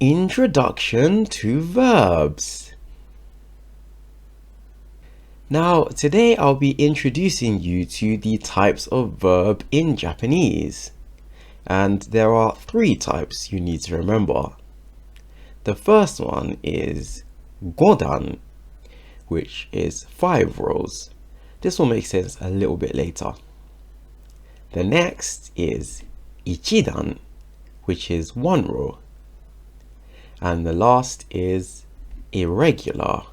Introduction to verbs. Now, today I'll be introducing you to the types of verb in Japanese. And there are 3 types you need to remember. The first one is Godan, which is 5 rows. This will make sense a little bit later. The next is Ichidan, which is 1 row. And the last is irregular,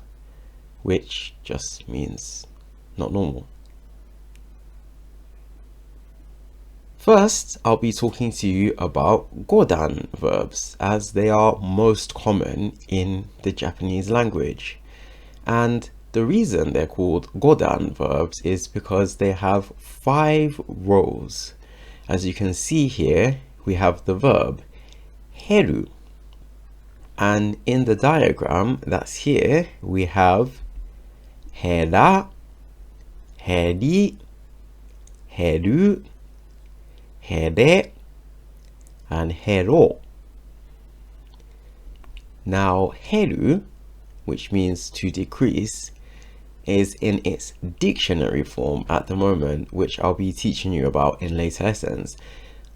which just means not normal. First, I'll be talking to you about Godan verbs, as they are most common in the Japanese language. And the reason they're called Godan verbs is because they have 5 rows. As you can see here, we have the verb heru. And in the diagram that's here, we have hera, heri, heru, here, and hero. Now, heru, which means to decrease, is in its dictionary form at the moment, which I'll be teaching you about in later lessons.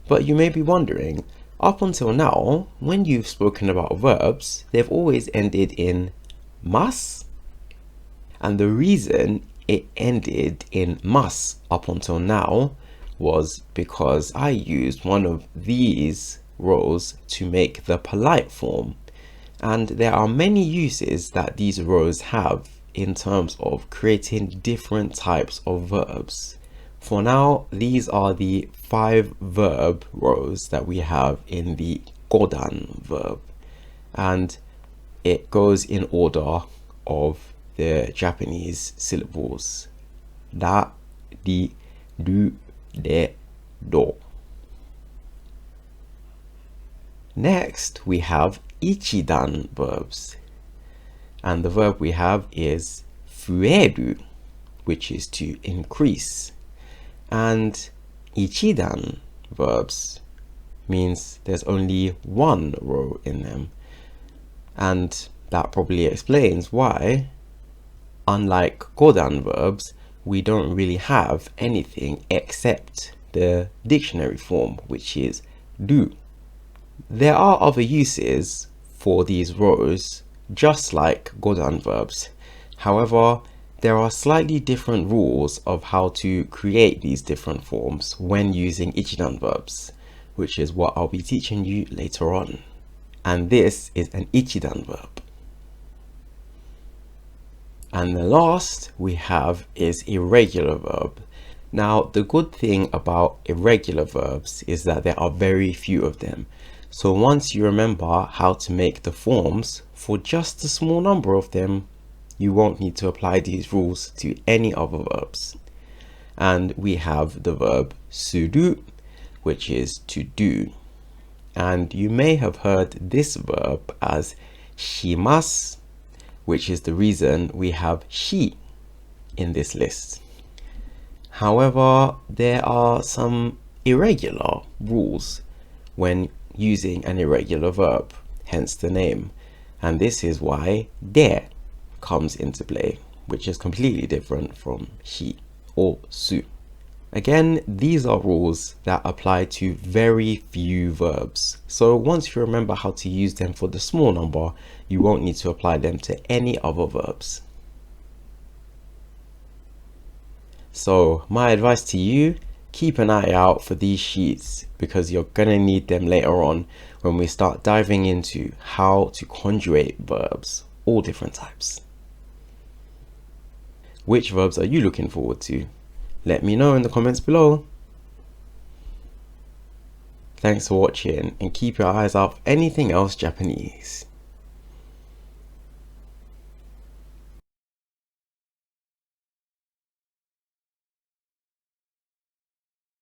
But you may be wondering, up until now, when you've spoken about verbs, they've always ended in mas. And the reason it ended in mas up until now was because I used one of these rows to make the polite form. And there are many uses that these rows have in terms of creating different types of verbs. For now, these are the 5 verb rows that we have in the Godan verb. And it goes in order of the Japanese syllables. Da, di, du, de, do. Next, we have Ichidan verbs. And the verb we have is fueru, which is to increase. And Ichidan verbs means there's only 1 row in them. And that probably explains why, unlike Godan verbs, we don't really have anything except the dictionary form, which is do. There are other uses for these rows, just like Godan verbs. However, there are slightly different rules of how to create these different forms when using Ichidan verbs, which is what I'll be teaching you later on. And this is an Ichidan verb. And the last we have is irregular verb. Now, the good thing about irregular verbs is that there are very few of them. So once you remember how to make the forms for just a small number of them, you won't need to apply these rules to any other verbs. And we have the verb suru, which is to do. And you may have heard this verb as shimasu, which is the reason we have shi in this list. However, there are some irregular rules when using an irregular verb, hence the name. And this is why de comes into play, which is completely different from shi or su. Again, these are rules that apply to very few verbs. So once you remember how to use them for the small number, you won't need to apply them to any other verbs. So my advice to you, keep an eye out for these sheets because you're gonna need them later on when we start diving into how to conjugate verbs, all different types. Which verbs are you looking forward to? Let me know in the comments below. Thanks for watching and keep your eyes out for anything else Japanese.